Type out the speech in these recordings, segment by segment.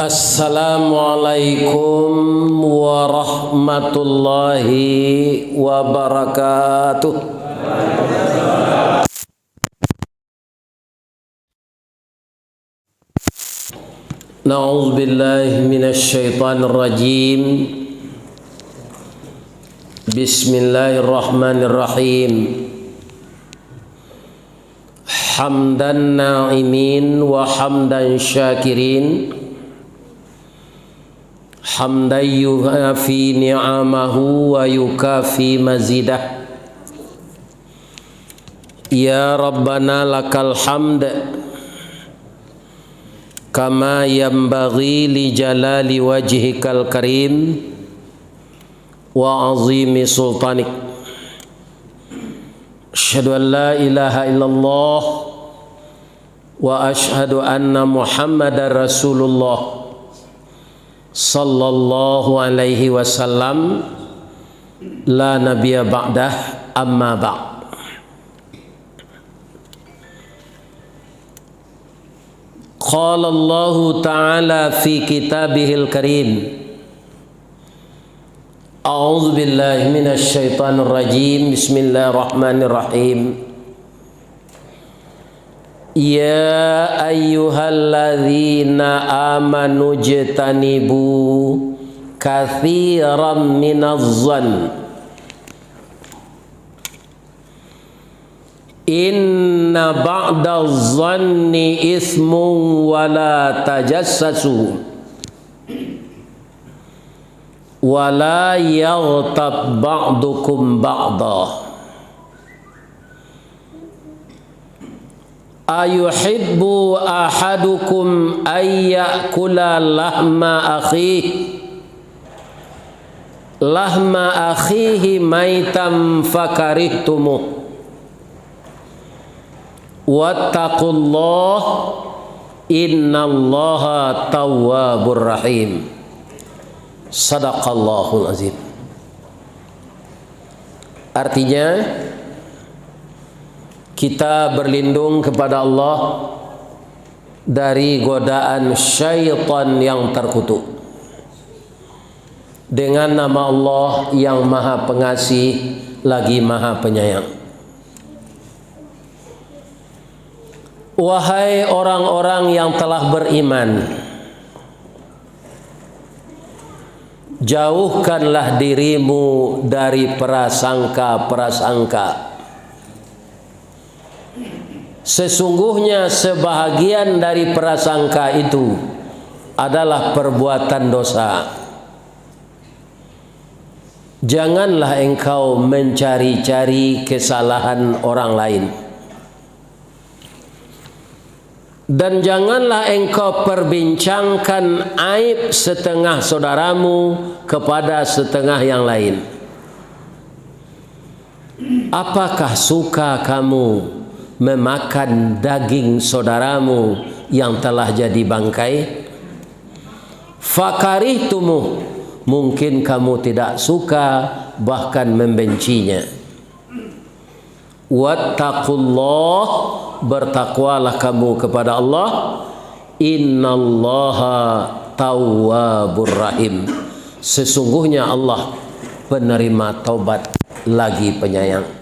Assalamualaikum warahmatullahi wabarakatuh. Na'udzu billahi minasy syaithanir rajim. Bismillahirrahmanirrahim. Hamdan na'imin wa hamdan syakirin. Hamdan yuhafi ni'amahu wa yukafi mazidah. Ya Rabbana lakal hamd kama yanbaghi li jalali wajhikal karim wa azimi sultanik. Asyhadu an la ilaha illallah wa asyhadu anna Muhammadar Rasulullah sallallahu alaihi wasallam, la nabiyya ba'dah, amma ba'd. Qala Allah ta'ala fi kitabihil karim. A'udzu billahi minasy syaithanir rajim. Bismillahirrahmanirrahim. Ya ayyuhalladzina amanu jtanibu katsiran minadh-dhann inna ba'dadh-dhanni itsmun wa la tajassasu wa la yaghtab ba'dukum ba'da. Ayuhibbu ahadukum ayyakula lahma akhihi maitam fakarihtumuh. Wattaqullah innallaha tawwabur rahim. Sadaqallahul azim. Artinya, kita berlindung kepada Allah dari godaan syaitan yang terkutuk dengan nama Allah yang Maha Pengasih lagi Maha Penyayang. Wahai orang-orang yang telah beriman, jauhkanlah dirimu dari prasangka-prasangka. Sesungguhnya sebahagian dari prasangka itu adalah perbuatan dosa. Janganlah engkau mencari-cari kesalahan orang lain, dan janganlah engkau perbincangkan aib setengah saudaramu kepada setengah yang lain. Apakah suka kamu memakan daging saudaramu yang telah jadi bangkai? Fakarihtumuh, mungkin kamu tidak suka bahkan membencinya. Wattaqullah, bertakwalah kamu kepada Allah. Innallaha tawwabur rahim, sesungguhnya Allah penerima taubat lagi penyayang.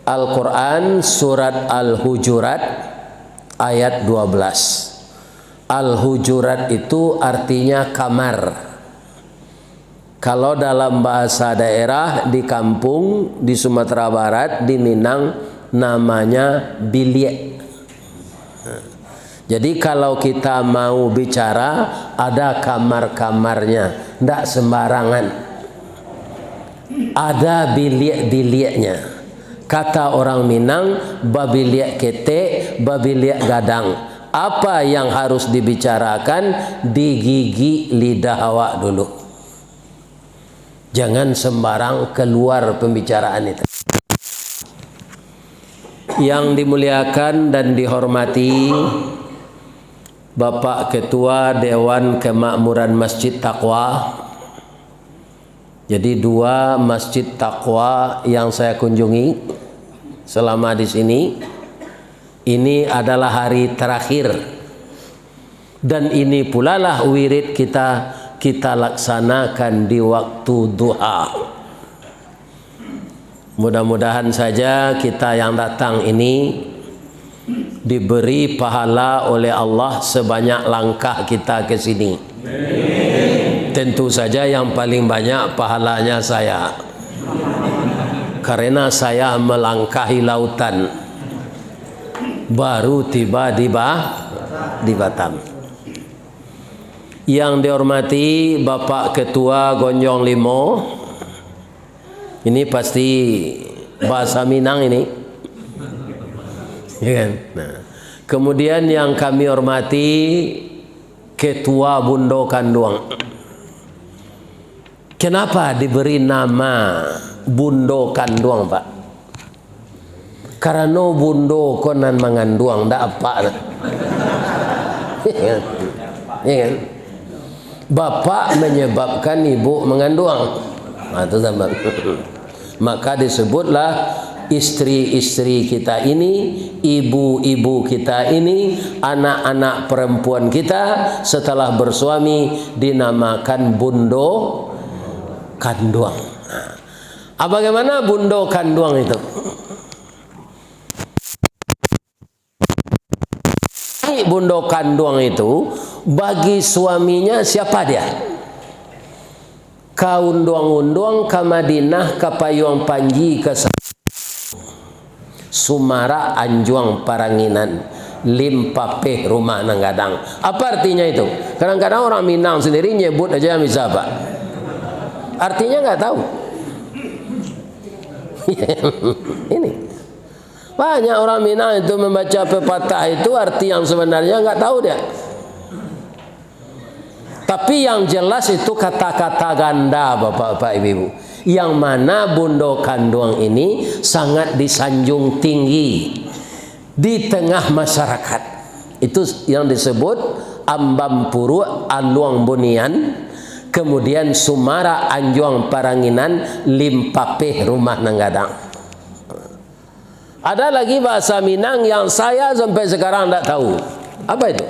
Al-Quran surat Al-Hujurat ayat 12. Al-Hujurat itu artinya kamar. Kalau dalam bahasa daerah di kampung di Sumatera Barat, di Minang, namanya bilik. Jadi kalau kita mau bicara, ada kamar-kamarnya, tidak sembarangan. Ada bilik-biliknya. Kata orang Minang, babi liak kete, babi liak gadang. Apa yang harus dibicarakan, digigi lidah awak dulu. Jangan sembarang keluar pembicaraan itu. Yang dimuliakan dan dihormati Bapak Ketua Dewan Kemakmuran Masjid Taqwa. Jadi 2 masjid Taqwa yang saya kunjungi selama di sini. Ini adalah hari terakhir Dan ini pula lah wirid kita laksanakan di waktu duha. Mudah-mudahan saja kita yang datang ini diberi pahala oleh Allah sebanyak langkah kita ke sini. Tentu saja yang paling banyak pahalanya saya, karena saya melangkahi lautan baru tiba di Batam. Yang dihormati Bapak Ketua Gonjong Limo, ini pasti bahasa Minang ini, ya kan? Nah, kemudian yang kami hormati Ketua Bundo Kanduang. Kenapa diberi nama Bundo Kanduang, Pak? Karena bundo konan manganduang ndak apa. Ya kan? Bapak menyebabkan ibu mengandung. Nah, itu sama. Maka disebutlah istri-istri kita ini, ibu-ibu kita ini, anak-anak perempuan kita setelah bersuami dinamakan Bundo Kanduang. Nah, bagaimana Bundo Kanduang itu? Bundo Kanduang itu bagi suaminya siapa dia? Kaunduang-unduang ke Madinah ke Payuang Panji ke Sumara Anjuang Paranginan Limpapeh Rumah Nanggadang. Apa artinya itu? Kadang-kadang orang Minang sendiri nyebut aja bisa, Pak. Artinya nggak tahu. Ini banyak orang Minang itu membaca pepatah itu arti yang sebenarnya nggak tahu dia. Tapi yang jelas itu kata-kata ganda, Bapak-bapak, Ibu-ibu. Yang mana Bundo Kanduang ini sangat disanjung tinggi di tengah masyarakat. Itu yang disebut Ambampuru Aluang Bunian, kemudian Sumara Anjuang Paranginan Limpapeh Rumah Nanggadang. Ada lagi bahasa Minang yang saya sampai sekarang tidak tahu. Apa itu?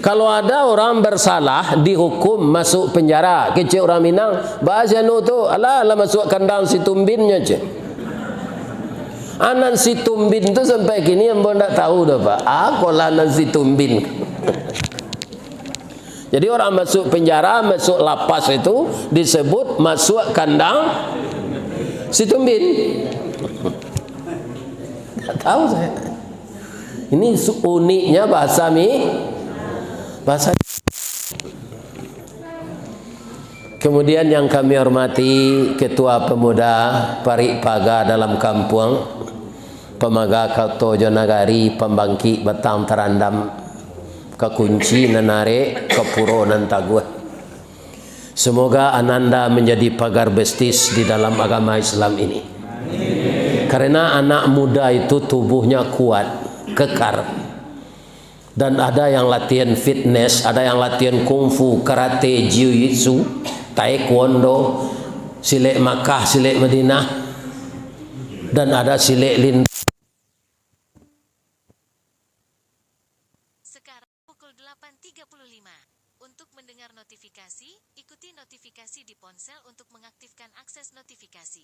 Kalau ada orang bersalah dihukum masuk penjara, kecil orang Minang, bahasa nu tu, alah masuk kandang si tumbinnya je. Anan si tumbin tu sampai kini yang tidak tahu dah, Pak. Akolah anan si tumbin. Jadi orang masuk penjara, masuk lapas itu disebut masuk kandang si tumbin. Tahu saya. Ini uniknya bahasa bahasa. Kemudian yang kami hormati Ketua Pemuda Parikpaga dalam Kampung, Pemaga Kautojo Nagari, Pembangki Batang Terandam, Kekunci Nanare, Kepuro Nantaguh. Semoga Ananda menjadi pagar bestis di dalam agama Islam ini. Karena anak muda itu tubuhnya kuat, kekar. Dan ada yang latihan fitness, ada yang latihan kungfu, karate, jiu-jitsu, taekwondo, silet Makkah, silet Madinah, dan ada silet lindung. Sekarang pukul 8.35. Untuk mendengar notifikasi, ikuti notifikasi di ponsel untuk mengaktifkan akses notifikasi.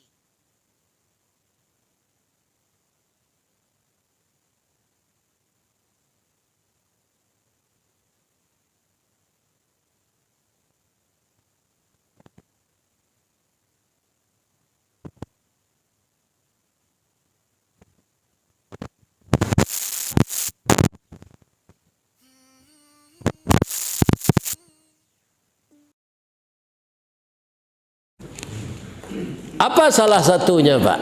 Apa salah satunya, Pak?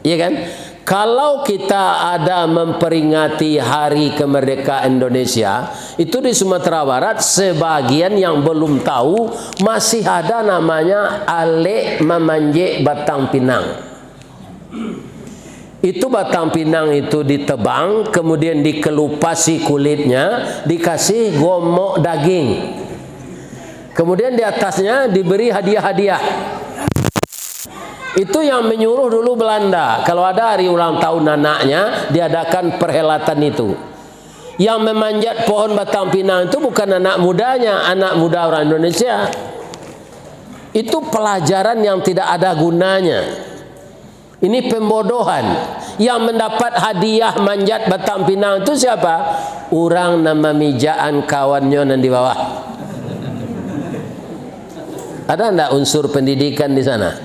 Ya kan? Kalau kita ada memperingati Hari Kemerdekaan Indonesia, itu di Sumatera Barat sebagian yang belum tahu masih ada namanya Ale Mamanje Batang Pinang. Itu batang pinang itu ditebang, kemudian dikelupasi kulitnya, dikasih gomok daging. Kemudian di atasnya diberi hadiah-hadiah. Itu yang menyuruh dulu Belanda. Kalau ada hari ulang tahun anaknya, diadakan perhelatan itu. Yang memanjat pohon batang pinang itu bukan anak mudanya, anak muda orang Indonesia. Itu pelajaran yang tidak ada gunanya. Ini pembodohan. Yang mendapat hadiah manjat batang pinang itu siapa? Orang nama mijaan kawannya yang di bawah. Ada enggak unsur pendidikan di sana?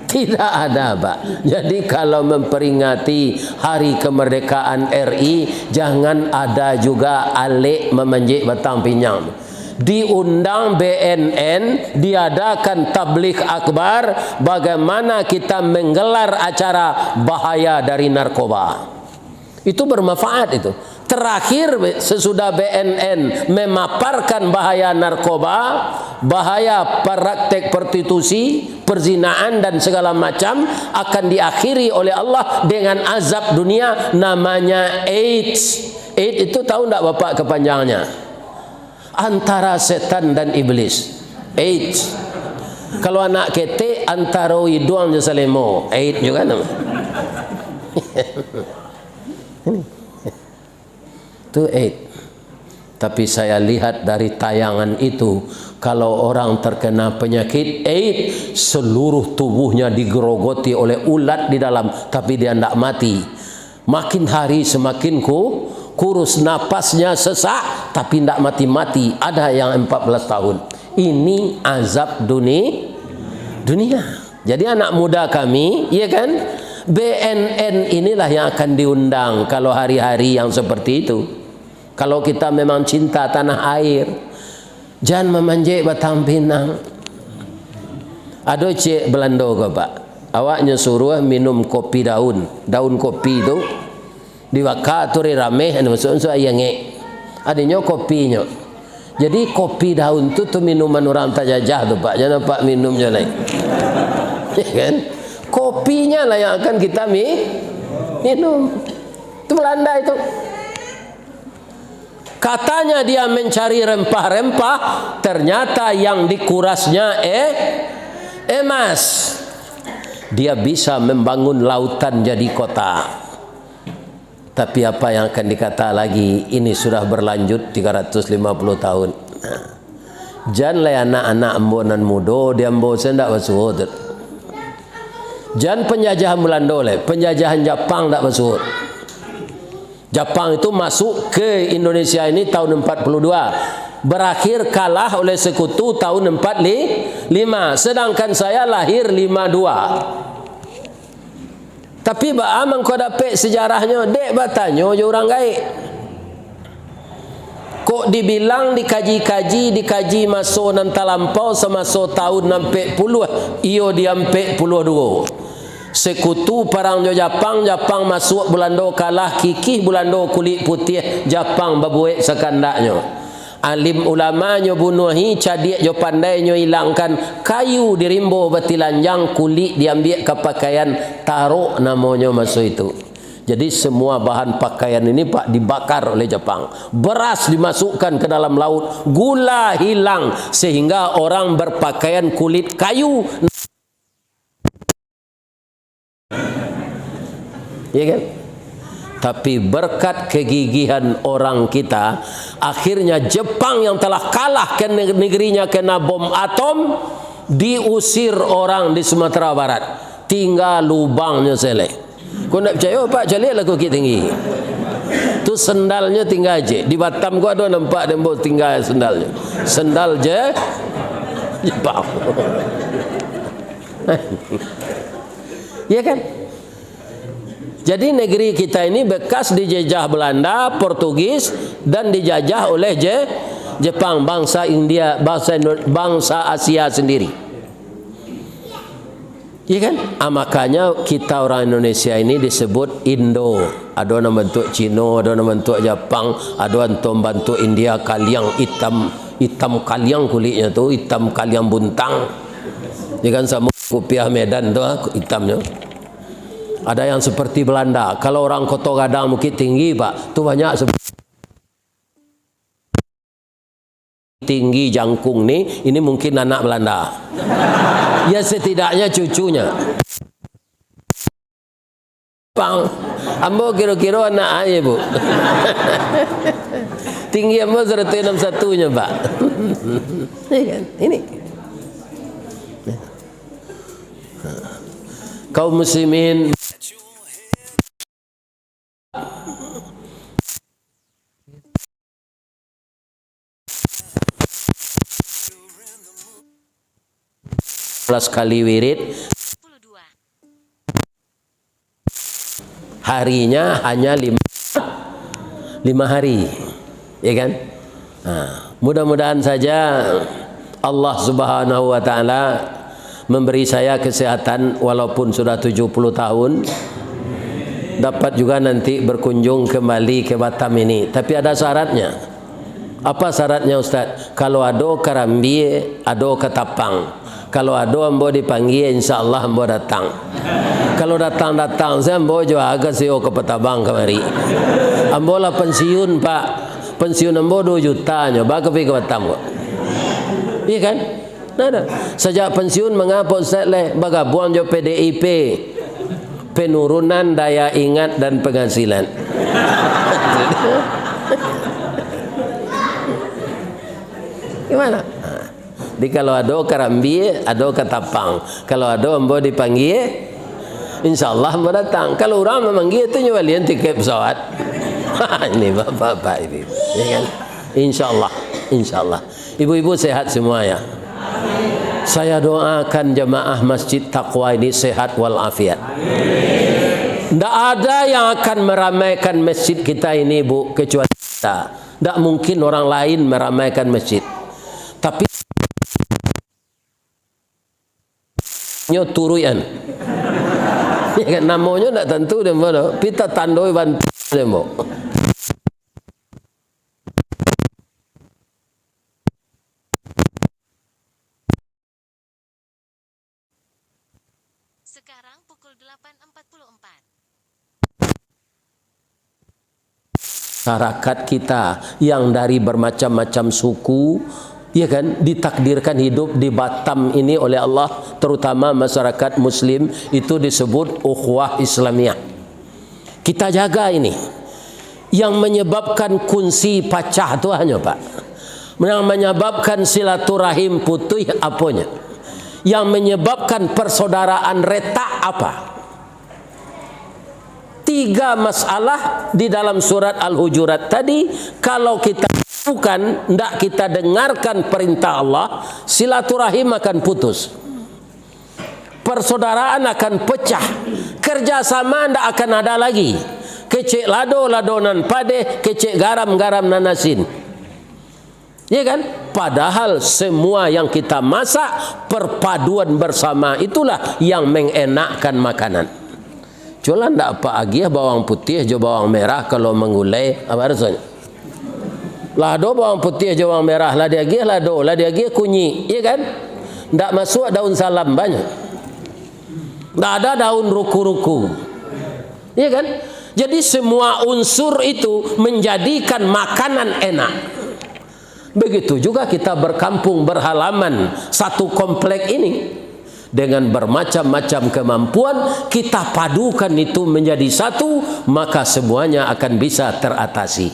Tidak ada, Pak. Jadi kalau memperingati hari kemerdekaan RI, jangan ada juga alik memanjat batang pinang. Diundang BNN, diadakan tabligh akbar, bagaimana kita menggelar acara bahaya dari narkoba. Itu bermanfaat itu. Terakhir sesudah BNN memaparkan bahaya narkoba, bahaya praktek prostitusi, perzinaan dan segala macam, akan diakhiri oleh Allah dengan azab dunia namanya AIDS. AIDS itu tahu enggak Bapak kepanjangannya? Antara setan dan iblis. AIDS. Kalau anak ketek antara hidung je salemo. AIDS juga nama. Itu AIDS. Tapi saya lihat dari tayangan itu, kalau orang terkena penyakit AIDS, seluruh tubuhnya digerogoti oleh ulat di dalam, tapi dia tidak mati. Makin hari semakin kurus, napasnya sesak, tapi tidak mati-mati. Ada yang 14 tahun. Ini azab dunia. Jadi anak muda kami, ya kan, BNN inilah yang akan diundang kalau hari-hari yang seperti itu. Kalau kita memang cinta tanah air, jangan memanjat batang pinang. Ada cik Belanda ke Pak, awaknya suruh minum kopi daun kopi itu diwakak turi rame, maksudnya ayang adanya kopinya. Jadi kopi daun itu minuman orang tajajah tu Pak, jangan Pak minumnya lain. Ya kan? Kopinya lah yang akan kita minum. Itu Belanda itu. Katanya dia mencari rempah-rempah, ternyata yang dikurasnya emas. Dia bisa membangun lautan jadi kota. Tapi apa yang akan dikata lagi, ini sudah berlanjut 350 tahun. Nah, janganlah anak-anak ambonan mudo, dia ambo sendak basuhut. Jangan penjajahan Belanda oleh, penjajahan Jepang tak basuhut. Jepang itu masuk ke Indonesia ini tahun 42. Berakhir kalah oleh sekutu tahun 45. Sedangkan saya lahir 52. Tapi baam kau dapat sejarahnya, dek batanya je orang gaib. Kok dibilang dikaji masa nan talampau semasa tahun 40, iyo dia 42. Sekutu perang Jepang masuk Belanda kalah, kikih Belanda kulit putih, Jepang babuek sekandaknya. Alim ulamanya bunuhi, cadik jo pandainya hilangkan, kayu dirimbo betilanjang, kulit diambil ke pakaian, taruh namanya masa itu. Jadi semua bahan pakaian ini Pak dibakar oleh Jepang. Beras dimasukkan ke dalam laut, gula hilang, sehingga orang berpakaian kulit kayu. Ya kan? Tapi berkat kegigihan orang kita, akhirnya Jepang yang telah kalah ke negerinya kena bom atom, diusir orang di Sumatera Barat. Tinggal lubangnya seleh. Kau nak percaya Pak, calik lah Bukit Tinggi. Tu sendalnya tinggal je. Di Batam kau ada nampak dia tinggal sendalnya. Sendal je Jepang. Ya kan? Jadi negeri kita ini bekas dijajah Belanda, Portugis, dan dijajah oleh Jepang, bangsa India, bangsa Asia sendiri. Ya kan? Makanya kita orang Indonesia ini disebut Indo. Ada orang bentuk Cina, ada orang bentuk Jepang, ada orang bentuk India, kaliang hitam kaliang kulitnya tu, hitam kaliang buntang. Ya kan, sama kopiah Medan tu hitamnya. Ada yang seperti Belanda. Kalau orang Kota Gadang Bukit Tinggi Pak, tu banyak tinggi jangkung nih, ini mungkin anak Belanda. Ya setidaknya cucunya. Pang, ambo kira-kira anak aja bu. Tinggi ambo 161-nya pak. Ini. Kaum muslimin. Kali wirid. Harinya hanya 5 hari, ya kan? Nah, mudah-mudahan saja Allah Subhanahu wa taala memberi saya kesehatan walaupun sudah 70 tahun, dapat juga nanti berkunjung kembali ke Batam ini. Tapi ada syaratnya. Apa syaratnya Ustaz? Kalau ada karambi, ada ketapang. Kalau ada ambo dipanggil, insyaallah ambo datang. Kalau datang saya ambo juga agak sio ke Petabang kemari. Ambo lah pensiun pak, pensiun ambo 2 juta nyoba ke Batam kok. Iya kan? Nada. Sejak pensiun mengapa Ustaz leh bagabuan jo PDIP, penurunan daya ingat dan penghasilan. Gimana? Di kalau ada karambi, ada ketapang. Kalau ada ambo dipanggil, insyaallah ambo datang. Kalau orang memanggil itu nyualian tiket pesawat. Ini bapak-bapak ini, ya kan? Insyaallah. Ibu-ibu sehat semua ya. Saya doakan jemaah Masjid Taqwa ini sehat walafiat. Tidak ada yang akan meramaikan masjid kita ini bu kecuali kita. Tidak mungkin orang lain meramaikan masjid. Tapi turuyan. Ya kan namanya tidak tentu demo. Kita tandoi bantu demo. Sekarang pukul 8.44. Masyarakat kita yang dari bermacam-macam suku, ya kan, ditakdirkan hidup di Batam ini oleh Allah, terutama masyarakat muslim, itu disebut ukhuwah Islamiyah. Kita jaga ini. Yang menyebabkan kunci pecah itu hanya pak, yang menyebabkan silaturahim putus apanya, yang menyebabkan persaudaraan retak apa? 3 masalah di dalam surat Al-Hujurat tadi. Kalau kita bukan, tidak kita dengarkan perintah Allah, silaturahim akan putus, persaudaraan akan pecah, kerjasama tidak akan ada lagi. Kecek lado ladonan pade, kecek garam nanasin, ya kan? Padahal semua yang kita masak perpaduan bersama itulah yang mengenakkan makanan. Cuma tidak apa agiah bawang putih jo bawang merah kalau mengulai apa rasanya? Lado bawang putih jo bawang merah, lah dia kunyi, ya kan? Tidak masuk daun salam banyak. Tidak ada daun ruku-ruku, ya kan? Jadi semua unsur itu menjadikan makanan enak. Begitu juga kita berkampung berhalaman satu komplek ini. Dengan bermacam-macam kemampuan, kita padukan itu menjadi satu, maka semuanya akan bisa teratasi.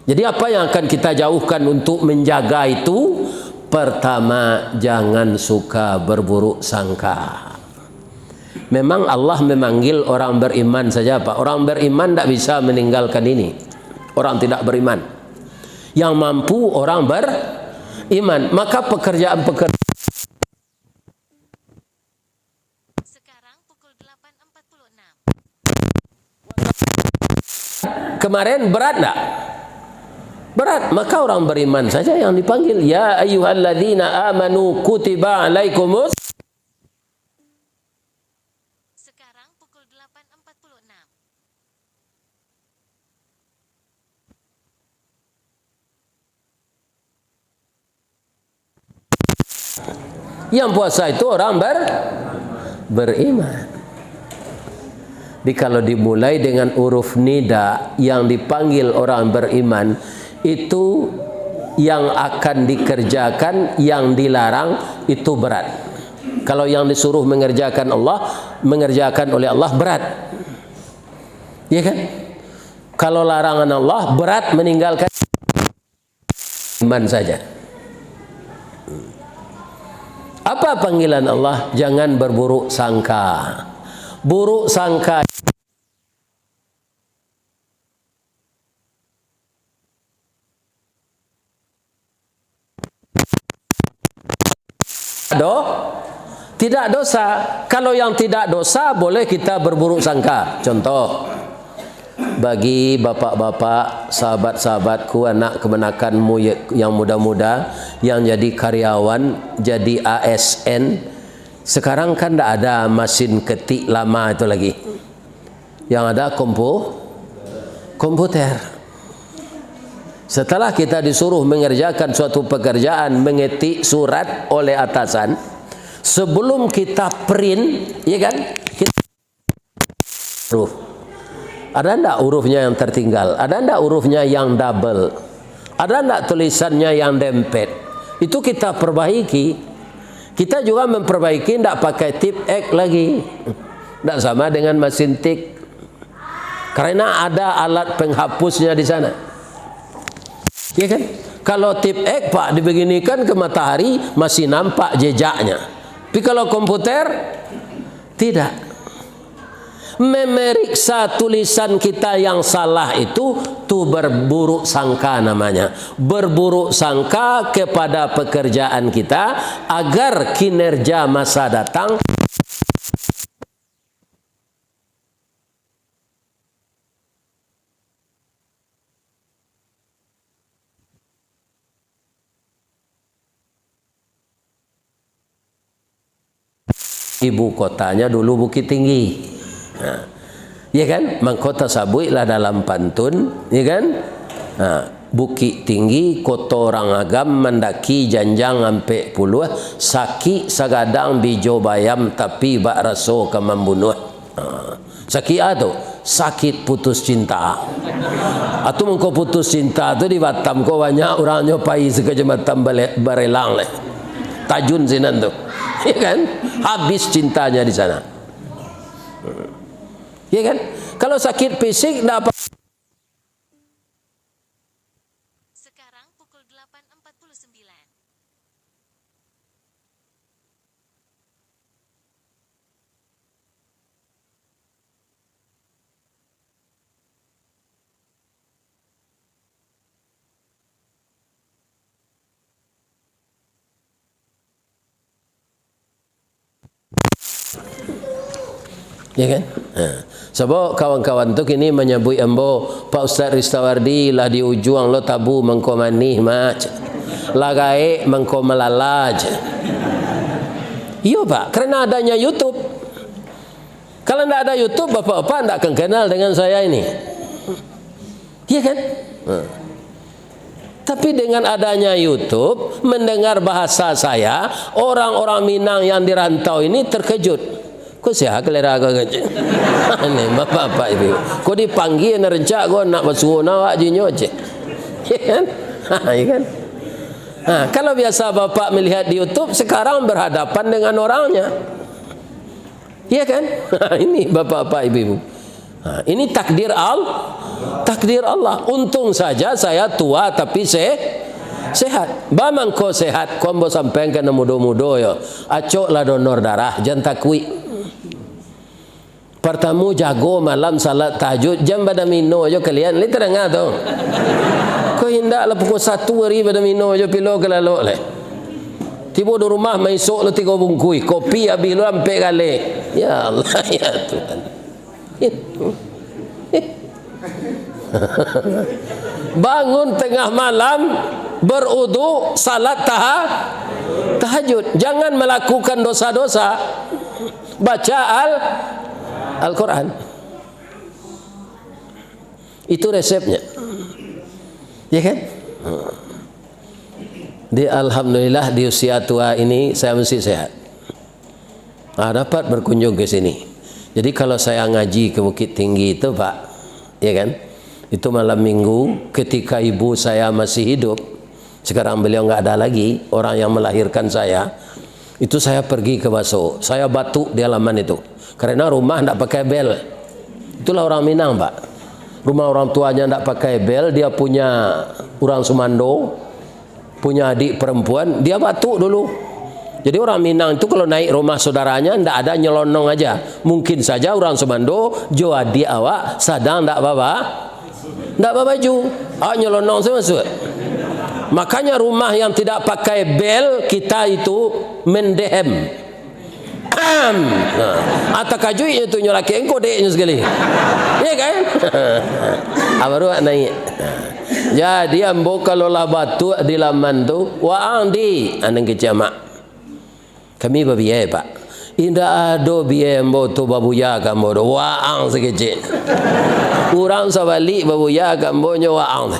Jadi apa yang akan kita jauhkan untuk menjaga itu? Pertama, jangan suka berburuk sangka. Memang Allah memanggil orang beriman saja pak. Orang beriman tidak bisa meninggalkan ini. Orang tidak beriman. Yang mampu orang beriman. Maka pekerjaan-pekerjaan. Sekarang pukul 8.46. Kemarin berat tak? Berat. Maka orang beriman saja yang dipanggil. Ya ayyuhalladzina amanu kutiba alaikumus. Sekarang pukul 8.46. Yang puasa itu orang beriman. Jadi kalau dimulai dengan huruf nida yang dipanggil orang beriman, itu yang akan dikerjakan, yang dilarang itu berat. Kalau yang disuruh mengerjakan oleh Allah berat. Ya kan? Kalau larangan Allah berat meninggalkan iman saja. Apa panggilan Allah? Jangan berburuk sangka. Buruk sangka tidak dosa. Kalau yang tidak dosa boleh kita berburuk sangka. Contoh, bagi bapak-bapak, sahabat-sahabatku, anak kemenakanmu yang muda-muda, yang jadi karyawan, jadi ASN, sekarang kan tidak ada mesin ketik lama itu lagi. Yang ada komputer. Setelah kita disuruh mengerjakan suatu pekerjaan, mengetik surat oleh atasan, sebelum kita print, ya kan? Huruf. Ada enggak hurufnya yang tertinggal? Ada enggak hurufnya yang double? Ada enggak tulisannya yang dempet? Itu kita perbaiki. Kita juga memperbaiki, enggak pakai tip X lagi. Enggak sama dengan mesin tik. Karena ada alat penghapusnya di sana. Ya kan? Kalau tip X Pak dibeginikan ke matahari masih nampak jejaknya. Tapi kalau komputer tidak. Memeriksa tulisan kita yang salah itu berburuk sangka namanya. Berburuk sangka kepada pekerjaan kita agar kinerja masa datang ibu kotanya dulu Bukit Tinggi. Nah, ya kan? Mangkota sabui lah dalam pantun, ya kan? Nah, Bukit Tinggi, kota orang agam, mendaki janjang ampe puluh, saki sagadang bijo bayam tapi bak raso ke membunuh. Nah, sakit tu sakit putus cinta. Atau mengko putus cinta tu di Batam ko banyak orang nyopai sekejamatan Barelang leh. Tajun sinan tu. Ya kan? Habis cintanya di sana. Ya kan? Kalau sakit fisik enggak apa. Sekarang pukul 8.49. Ya kan? Sebab kawan-kawan tu kini menyebut ambo Pak Ustaz Ristawardi lah di ujung lo tabu mengko manih mac. Lagai mengko melalaj. Iya Pak, karena adanya YouTube. Kalau tidak ada YouTube, bapak-bapak tidak akan kenal dengan saya ini. Iya kan? Tapi dengan adanya YouTube, mendengar bahasa saya, orang-orang Minang yang dirantau ini terkejut. Kau siapa kelera kau kerja? Ini bapak-bapak ibu. Kau dipanggil nerencak kau nak bersuruh nawak jinyo je. Ya kan? Ya kan? Kalau biasa bapak melihat di YouTube, sekarang berhadapan dengan orangnya. Ya kan? Ini bapak-bapak ibu. Ini takdir takdir Allah. Untung saja saya tua tapi sehat. Bamang kau sehat, kau mau sampai kena mudo-mudo yo. Acok lah donor darah, jangan takui. Pertama jago malam salat tahajud jam pada mino aja kalian. Li terang tu. Kau hendaklah pukul 1 hari pada mino aja pilo kelalok leh. Tiba di rumah maisok lo 3 bungkui kopi habis lo sampai kali. Ya Allah ya Tuhan. Bangun tengah malam berudu salat tahajud. Jangan melakukan dosa-dosa. Baca Al-Quran. Itu resepnya. Ya kan? Alhamdulillah di usia tua ini saya mesti sehat. Dapat berkunjung ke sini. Jadi kalau saya ngaji ke Bukit Tinggi itu Pak, ya kan? Itu malam minggu ketika ibu saya masih hidup. Sekarang beliau nggak ada lagi, orang yang melahirkan saya. Itu saya pergi ke Baso. Saya batuk di halaman itu. Karena rumah tidak pakai bel. Itulah orang Minang, Pak. Rumah orang tuanya tidak pakai bel, dia punya orang Sumando, punya adik perempuan, dia batuk dulu. Jadi orang Minang itu kalau naik rumah saudaranya tidak ada nyelonong aja. Mungkin saja orang Sumando, jo adik awak sadang tidak apa-apa, tidak apa baju, nyelonong semua masuk. Makanya rumah yang tidak pakai bel kita itu mendehem. Atau kajunya itu nyolaki engkau deknya sekali. Ya kan? Baru naik. Jadi ambo kalau lah batu di laman tu, waang di aneng kecamak. Kami babiye Pak. Indah ada biye ambo tu babuya kambo do waang sekecil. Urang sabalik babuya kambo nya waang.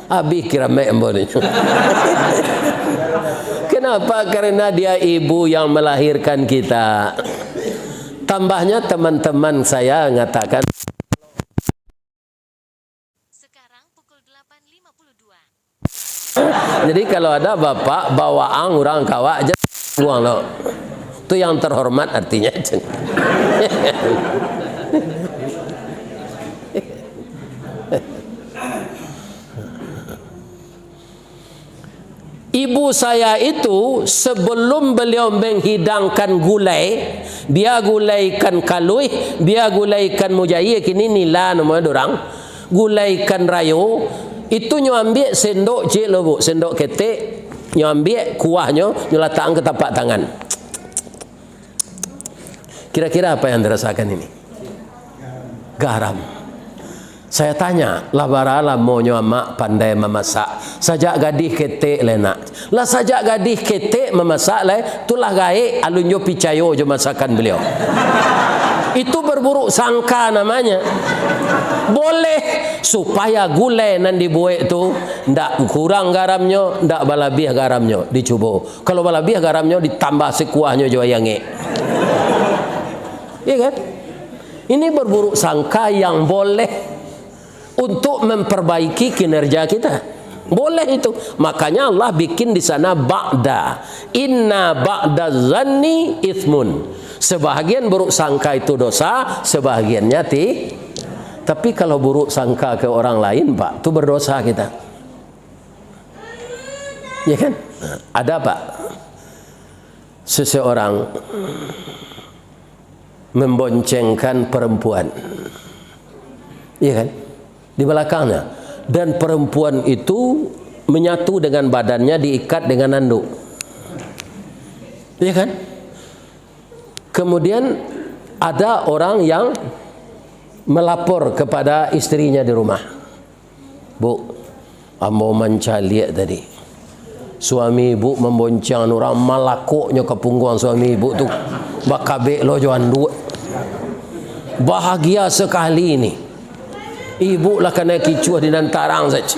Habis kira mek ambo ni. Kenapa? Karena dia ibu yang melahirkan kita. Tambahnya teman-teman saya mengatakan Sekarang pukul 8.52. jadi kalau ada bapak bawaan orang kawak aja buang lo. Itu yang terhormat artinya. Ibu saya itu sebelum beliau menghidangkan gulai, dia gulaikan kalui, dia gulaikan mujair, kini nila nama dorang, gulaikan rayo, itu nyo ambil sendok je lo bu, sendok ketek, nyo ambil kuahnya, nyo letakkan ke tapak tangan. Kira-kira apa yang dirasakan ini? Garam. Saya tanya, lah barala monyo mak pandai memasak. Sajak gadih ketek lena. Lah sajak gadih ketek memasak le, tulah gae alunyo picayo je masakan beliau. Itu berburuk sangka namanya. Boleh supaya gulai nan dibuat tu ndak kurang garamnya, ndak balabih garamnya, dicoba. Kalau balabih garamnya ditambah sekuahnya jo yange. Iya kan? Ini berburuk sangka yang boleh untuk memperbaiki kinerja kita. Boleh itu. Makanya Allah bikin di sana ba'da. Inna ba'da zanni ithmun. Sebahagian buruk sangka itu dosa, sebahagiannya tapi kalau buruk sangka ke orang lain, Pak, itu berdosa kita. Ya kan? Ada Pak, seseorang memboncengkan perempuan. Ya kan? Di belakangnya, dan perempuan itu menyatu dengan badannya, diikat dengan anduk, ya kan? Kemudian ada orang yang melapor kepada istrinya di rumah, Bu, ambo mencaliak tadi, suami ibu membonceng orang, malakoknya ke punggung suami ibu tu bakabek lo joan dua. Bahagia sekali ini. Ibu lah kena kicuah di nantarang saja.